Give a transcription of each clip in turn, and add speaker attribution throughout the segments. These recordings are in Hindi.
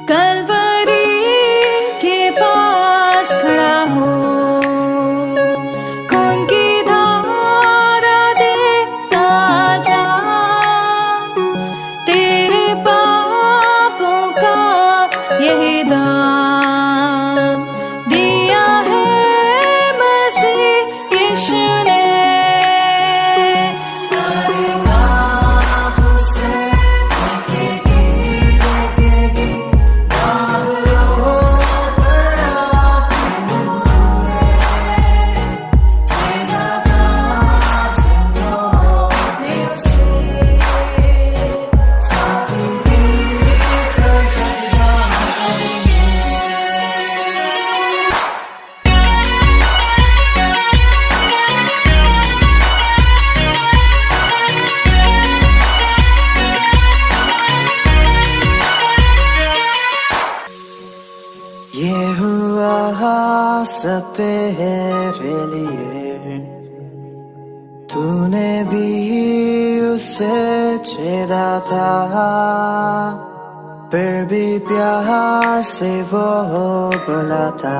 Speaker 1: कलवरी के पास खड़ा हो, खून की धारा देखता जा, तेरे पापों का यही दाम दिया है मसीह यीशु ने।
Speaker 2: ये हुआ सब तेरे लिए, तूने भी उसे छेड़ा था, फिर भी प्यार से वो बुलाता,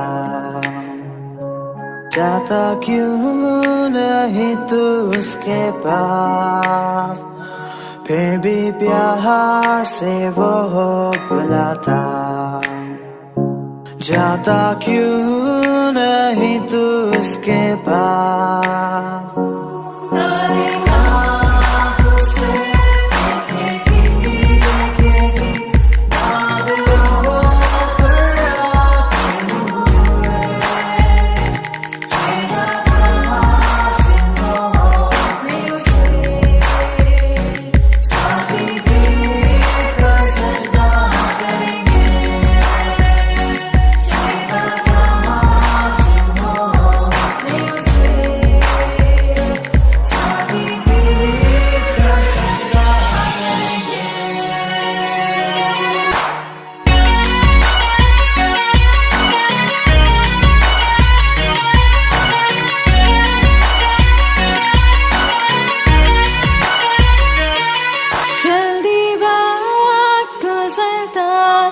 Speaker 2: जाता क्यों नहीं तू उसके पास, फिर भी प्यार से वो बुलाता, जाता क्यों नहीं तू उसके पास।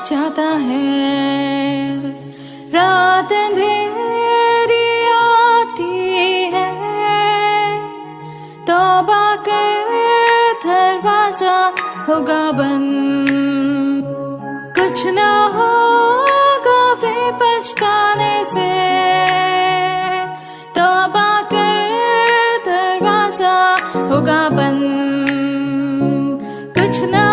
Speaker 1: चाहता है, रात अंधेरी आती है, तौबा कर दरवाजा होगा बंद, कुछ ना होगा वे पछताने से, तौबा कर दरवाजा होगा बंद, कुछ ना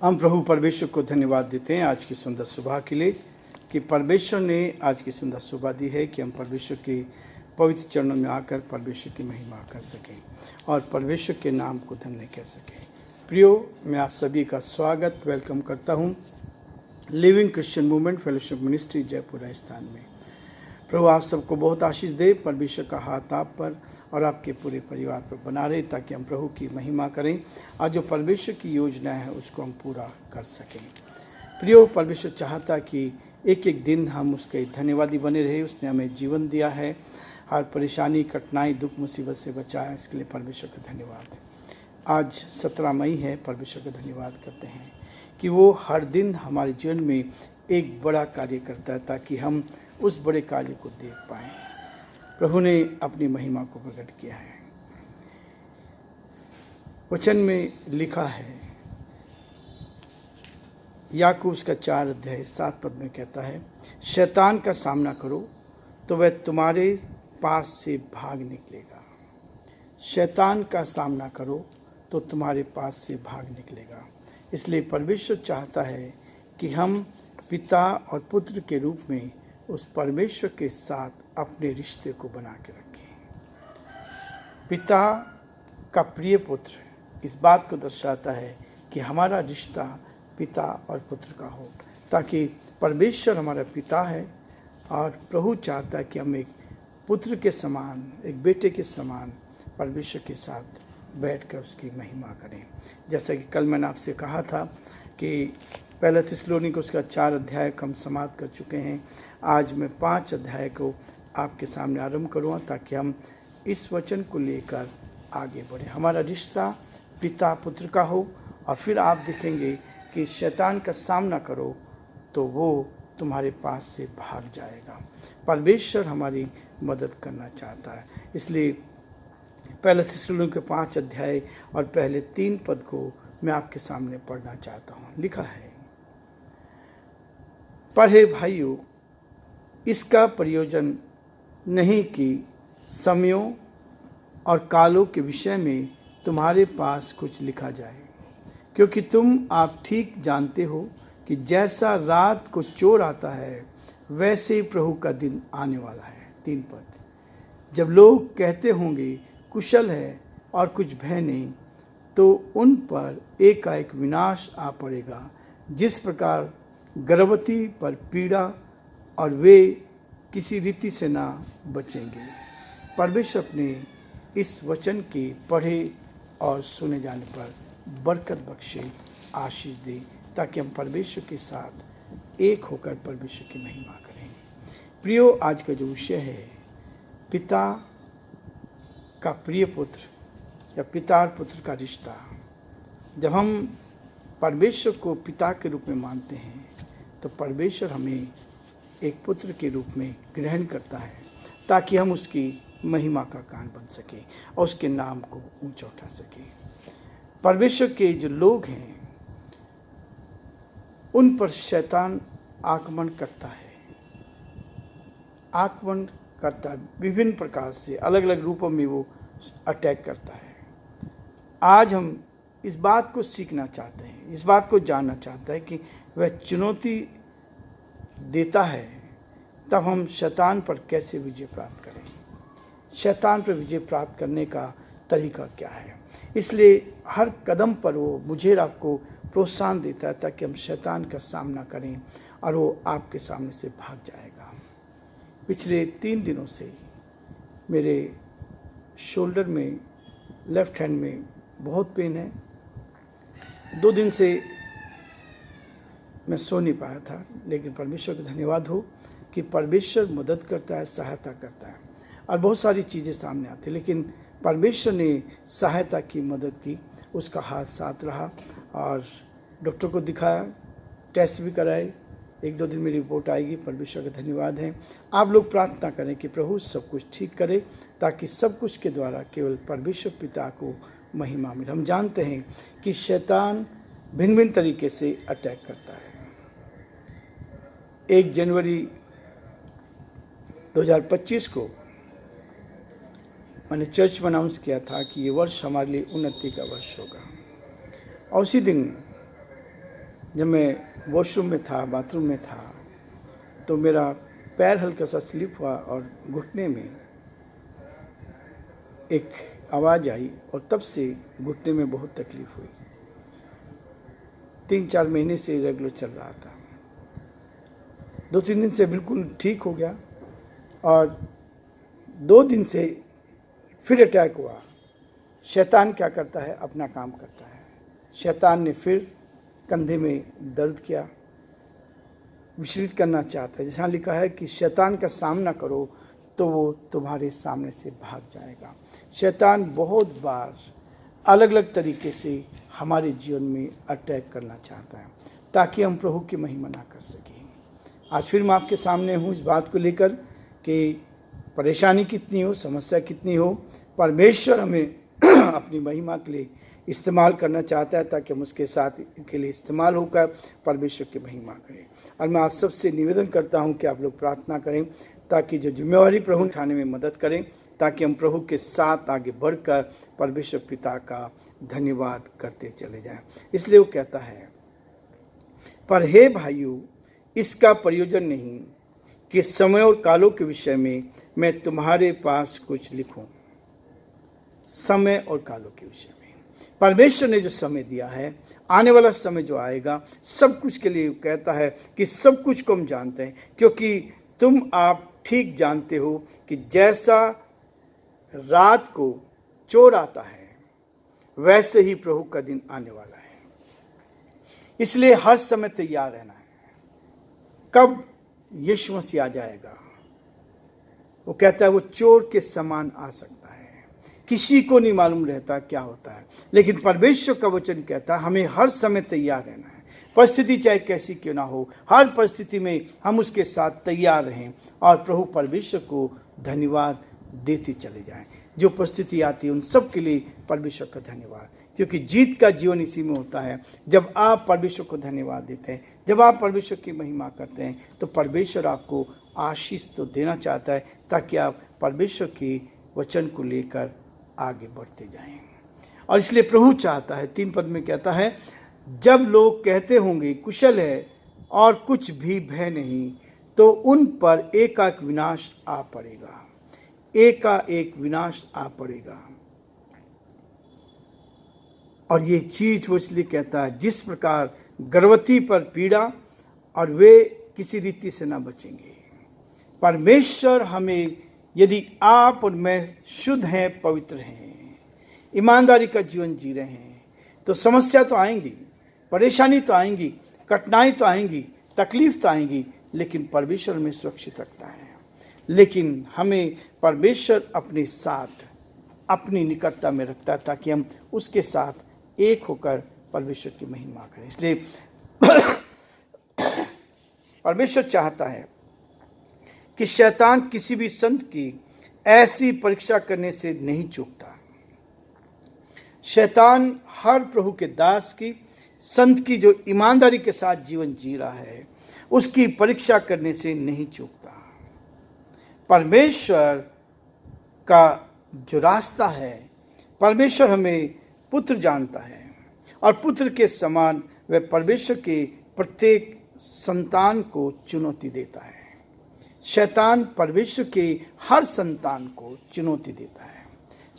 Speaker 3: हम प्रभु परमेश्वर को धन्यवाद देते हैं आज की सुंदर सुबह के लिए कि परमेश्वर ने आज की सुंदर सुबह दी है कि हम परमेश्वर के पवित्र चरणों में आकर परमेश्वर की महिमा कर सकें और परमेश्वर के नाम को धन्य कह सकें। प्रियो, मैं आप सभी का स्वागत वेलकम करता हूं living Christian movement fellowship ministry Jaipur Rajasthan में। प्रभु आप सबको बहुत आशीष दे, परमेश्वर का हाथ आप पर और आपके पूरे परिवार पर बना रहे ताकि हम प्रभु की महिमा करें और जो परमेश्वर की योजना है उसको हम पूरा कर सकें। प्रियो, परमेश्वर चाहता कि एक एक दिन हम उसके धन्यवादी बने रहे। उसने हमें जीवन दिया है, हर परेशानी, कठिनाई, दुख, मुसीबत से बचाया, इसके लिए परमेश्वर का धन्यवाद। आज 17 मई है। परमेश्वर का धन्यवाद करते हैं कि वो हर दिन हमारे जीवन में एक बड़ा कार्य करता है ताकि हम उस बड़े कार्य को देख पाएं। प्रभु ने अपनी महिमा को प्रकट किया है। वचन में लिखा है, याकूब उसका 4 अध्याय 7 पद में कहता है, शैतान का सामना करो तो वह तुम्हारे पास से भाग निकलेगा। शैतान का सामना करो तो तुम्हारे पास से भाग निकलेगा। इसलिए परमेश्वर चाहता है कि हम पिता और पुत्र के रूप में उस परमेश्वर के साथ अपने रिश्ते को बना के रखें। पिता का प्रिय पुत्र इस बात को दर्शाता है कि हमारा रिश्ता पिता और पुत्र का हो, ताकि परमेश्वर हमारा पिता है और प्रभु चाहता है कि हम एक पुत्र के समान, एक बेटे के समान परमेश्वर के साथ बैठकर उसकी महिमा करें। जैसा कि कल मैंने आपसे कहा था कि पहला थिस्सलुनीके उसका 4 अध्याय हम समाप्त कर चुके हैं। आज मैं 5 अध्याय को आपके सामने आरंभ करूँगा ताकि हम इस वचन को लेकर आगे बढ़े। हमारा रिश्ता पिता पुत्र का हो, और फिर आप देखेंगे कि शैतान का सामना करो तो वो तुम्हारे पास से भाग जाएगा। परमेश्वर हमारी मदद करना चाहता है। इसलिए पहले थिस्सलुनीके के 5 अध्याय और पहले 3 पद को मैं आपके सामने पढ़ना चाहता हूँ। लिखा है, पर हे भाइयों, इसका प्रयोजन नहीं कि समयों और कालों के विषय में तुम्हारे पास कुछ लिखा जाए, क्योंकि आप ठीक जानते हो कि जैसा रात को चोर आता है वैसे ही प्रभु का दिन आने वाला है। 3 पद, जब लोग कहते होंगे कुशल है और कुछ भय नहीं, तो उन पर एकाएक विनाश आ पड़ेगा, जिस प्रकार गर्भवती पर पीड़ा, और वे किसी रीति से ना बचेंगे। परमेश्वर अपने इस वचन के पढ़े और सुने जाने पर बरकत बख्शे, आशीष दे, ताकि हम परमेश्वर के साथ एक होकर परमेश्वर की महिमा करें। प्रियो, आज का जो विषय है पिता का प्रिय पुत्र या पिता और पुत्र का रिश्ता। जब हम परमेश्वर को पिता के रूप में मानते हैं तो परमेश्वर हमें एक पुत्र के रूप में ग्रहण करता है, ताकि हम उसकी महिमा का कारण बन सके और उसके नाम को ऊंचा उठा सके। परमेश्वर के जो लोग हैं उन पर शैतान आक्रमण करता है, विभिन्न प्रकार से, अलग अलग रूपों में वो अटैक करता है। आज हम इस बात को सीखना चाहते हैं, इस बात को जानना चाहते हैं कि वह चुनौती देता है, तब हम शैतान पर कैसे विजय प्राप्त करें। शैतान पर विजय प्राप्त करने का तरीका क्या है। इसलिए हर कदम पर वो मुझे और आपको प्रोत्साहन देता है, ताकि हम शैतान का सामना करें और वो आपके सामने से भाग जाएगा। पिछले 3 दिनों से मेरे शोल्डर में, लेफ्ट हैंड में बहुत पेन है। 2 दिन से मैं सो नहीं पाया था, लेकिन परमेश्वर का धन्यवाद हो कि परमेश्वर मदद करता है, सहायता करता है, और बहुत सारी चीज़ें सामने आती, लेकिन परमेश्वर ने सहायता की, मदद की, उसका हाथ साथ रहा। और डॉक्टर को दिखाया, टेस्ट भी कराए, 1-2 दिन में रिपोर्ट आएगी। परमेश्वर का धन्यवाद है। आप लोग प्रार्थना करें कि प्रभु सब कुछ ठीक करे, ताकि सब कुछ के द्वारा केवल परमेश्वर पिता को महिमा मिले। हम जानते हैं कि शैतान भिन्न भिन्न तरीके से अटैक करता है। 1 जनवरी 2025 को मैंने चर्च में अनाउंस किया था कि ये वर्ष हमारे लिए उन्नति का वर्ष होगा। और उसी दिन जब मैं वॉशरूम में था, बाथरूम में था, तो मेरा पैर हल्का सा स्लिप हुआ और घुटने में एक आवाज़ आई, और तब से घुटने में बहुत तकलीफ हुई। 3-4 महीने से रेगुलर चल रहा था। 2-3 दिन से बिल्कुल ठीक हो गया, और 2 दिन से फिर अटैक हुआ। शैतान क्या करता है, अपना काम करता है। शैतान ने फिर कंधे में दर्द किया, विचलित करना चाहता है। जहाँ लिखा है कि शैतान का सामना करो तो वो तुम्हारे सामने से भाग जाएगा। शैतान बहुत बार अलग अलग तरीके से हमारे जीवन में अटैक करना चाहता है, ताकि हम प्रभु की महिमा ना कर सकें। आज फिर मैं आपके सामने हूँ इस बात को लेकर कि परेशानी कितनी हो, समस्या कितनी हो, परमेश्वर हमें अपनी महिमा के लिए इस्तेमाल करना चाहता है, ताकि हम उसके साथ के लिए इस्तेमाल होकर परमेश्वर की महिमा करें। और मैं आप सबसे निवेदन करता हूं कि आप लोग प्रार्थना करें, ताकि जो जिम्मेवारी प्रभु उठाने में मदद करें, ताकि हम प्रभु के साथ आगे बढ़कर परमेश्वर पिता का धन्यवाद करते चले जाएं। इसलिए वो कहता है, पर हे भाइयों, इसका प्रयोजन नहीं कि समय और कालों के विषय में मैं तुम्हारे पास कुछ लिखूं। समय और कालों के विषय में परमेश्वर ने जो समय दिया है, आने वाला समय जो आएगा, सब कुछ के लिए कहता है कि सब कुछ को हम जानते हैं, क्योंकि आप ठीक जानते हो कि जैसा रात को चोर आता है वैसे ही प्रभु का दिन आने वाला है। इसलिए हर समय तैयार रहना है। कब यीशु मसीह आ जाएगा, वो कहता है वो चोर के समान आ सकता है। किसी को नहीं मालूम रहता क्या होता है, लेकिन परमेश्वर का वचन कहता है हमें हर समय तैयार रहना है। परिस्थिति चाहे कैसी क्यों ना हो, हर परिस्थिति में हम उसके साथ तैयार रहें और प्रभु परमेश्वर को धन्यवाद देते चले जाएं। जो परिस्थिति आती है उन सब के लिए परमेश्वर का धन्यवाद, क्योंकि जीत का जीवन इसी में होता है। जब आप परमेश्वर को धन्यवाद देते हैं, जब आप परमेश्वर की महिमा करते हैं, तो परमेश्वर आपको आशीष तो देना चाहता है ताकि आप परमेश्वर के वचन को लेकर आगे बढ़ते जाएं। और इसलिए प्रभु चाहता है, 3 पद में कहता है, जब लोग कहते होंगे कुशल है और कुछ भी भय नहीं, तो उन पर एकाएक विनाश आ पड़ेगा, एकाएक विनाश आ पड़ेगा। और ये चीज वो इसलिए कहता है, जिस प्रकार गर्भवती पर पीड़ा और वे किसी रीति से ना बचेंगे। परमेश्वर हमें, यदि आप और मैं शुद्ध हैं, पवित्र हैं, ईमानदारी का जीवन जी रहे हैं, तो समस्या तो आएंगी, परेशानी तो आएंगी, कठिनाई तो आएंगी, तकलीफ तो आएंगी, लेकिन परमेश्वर हमें सुरक्षित रखता है। लेकिन हमें परमेश्वर अपने साथ, अपनी निकटता में रखता है ताकि हम उसके साथ एक होकर परमेश्वर की महिमा करें। इसलिए परमेश्वर चाहता है कि शैतान किसी भी संत की ऐसी परीक्षा करने से नहीं चूकता। शैतान हर प्रभु के दास की, संत की जो ईमानदारी के साथ जीवन जी रहा है, उसकी परीक्षा करने से नहीं चूकता। परमेश्वर का जो रास्ता है, परमेश्वर हमें पुत्र जानता है और पुत्र के समान वह परमेश्वर के प्रत्येक संतान को चुनौती देता है। शैतान परमेश्वर के हर संतान को चुनौती देता है।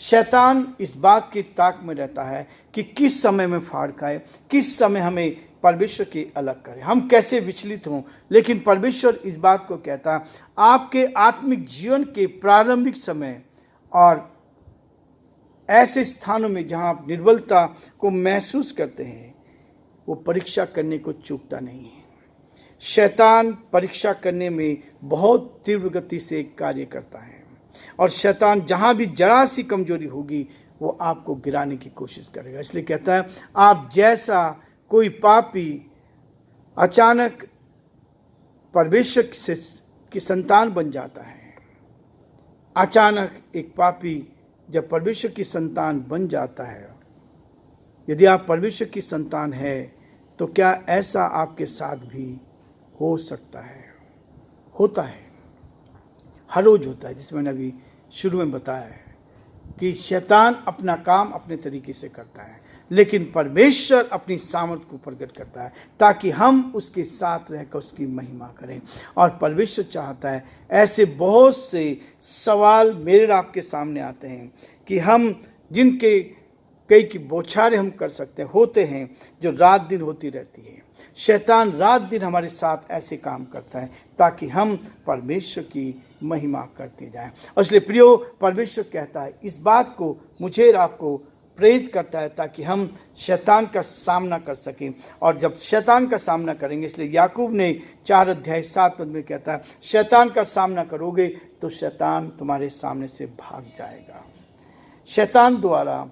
Speaker 3: शैतान इस बात की ताक में रहता है कि किस समय में फाड़ खाए, किस समय हमें परमेश्वर के अलग करे, हम कैसे विचलित हों। लेकिन परमेश्वर इस बात को कहता है, आपके आत्मिक जीवन के प्रारंभिक समय और ऐसे स्थानों में जहां आप निर्बलता को महसूस करते हैं, वो परीक्षा करने को चूकता नहीं है। शैतान परीक्षा करने में बहुत तीव्र गति से कार्य करता है और शैतान जहां भी जरा सी कमजोरी होगी वो आपको गिराने की कोशिश करेगा। इसलिए कहता है, आप जैसा कोई पापी अचानक परमेश्वर की संतान बन जाता है, अचानक एक पापी जब परमेश्वर की संतान बन जाता है, यदि आप परमेश्वर की संतान है, तो क्या ऐसा आपके साथ भी हो सकता है? होता है, हर रोज होता है। जिसमें मैंने अभी शुरू में बताया है कि शैतान अपना काम अपने तरीके से करता है, लेकिन परमेश्वर अपनी सामर्थ्य को प्रकट करता है ताकि हम उसके साथ रहकर उसकी महिमा करें। और परमेश्वर चाहता है, ऐसे बहुत से सवाल मेरे आपके सामने आते हैं कि हम जिनके कई की बौछारें हम कर सकते हैं, होते हैं जो रात दिन होती रहती है। शैतान रात दिन हमारे साथ ऐसे काम करता है ताकि हम परमेश्वर की महिमा करते जाएं। और इसलिए प्रियो, परमेश्वर कहता है, इस बात को मुझे और आपको प्रेरित करता है ताकि हम शैतान का सामना कर सकें। और जब शैतान का सामना करेंगे, इसलिए याकूब ने 4 अध्याय 7 पद में कहता है, शैतान का सामना करोगे तो शैतान तुम्हारे सामने से भाग जाएगा। शैतान द्वारा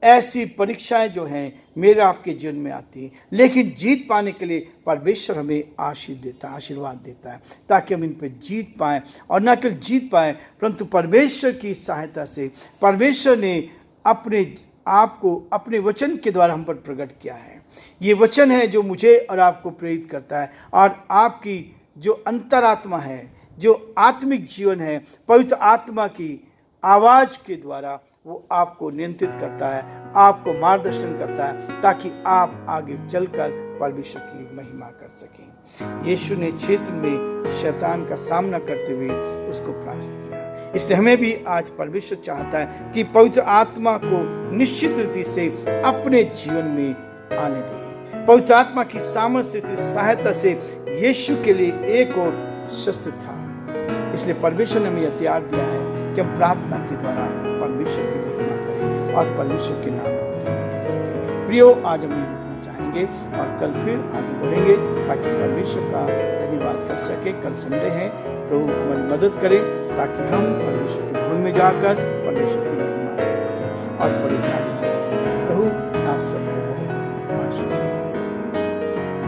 Speaker 3: ऐसी परीक्षाएं जो हैं मेरे आपके जीवन में आती हैं, लेकिन जीत पाने के लिए परमेश्वर हमें आशीष देता है, आशीर्वाद देता है ताकि हम इन पर जीत पाएं। और न केवल जीत पाएं, परंतु परमेश्वर की सहायता से परमेश्वर ने अपने आपको अपने वचन के द्वारा हम पर प्रकट किया है। ये वचन है जो मुझे और आपको प्रेरित करता है और आपकी जो अंतरात्मा है, जो आत्मिक जीवन है, पवित्र आत्मा की आवाज के द्वारा वो आपको नियंत्रित करता है, आपको मार्गदर्शन करता है ताकि आप आगे चलकर परमेश्वर की महिमा कर सकें। यीशु ने क्षेत्र में शैतान का सामना करते हुए उसको परास्त किया। इसलिए हमें भी आज परमेश्वर चाहता है कि पवित्र आत्मा को निश्चित रीति से अपने जीवन में आने दें। पवित्र आत्मा की सामर्थ्य की सहायता से यीशु के लिए एक और शस्त्र था। इसलिए परमेश्वर ने हमें हथियार दिया है कि हम प्रार्थना के द्वारा परमेश्वर की महिमा करें और परमेश्वर के नाम को धन्य कर सकें। प्रियो, आज हम ये रुकना चाहेंगे और कल फिर आगे बढ़ेंगे ताकि परमेश्वर का धन्यवाद कर सके। कल संडे है, प्रभु हमारी मदद करें ताकि हम परमेश्वर के भवन में जाकर परमेश्वर की महिमा कर सकें। सबको बहुत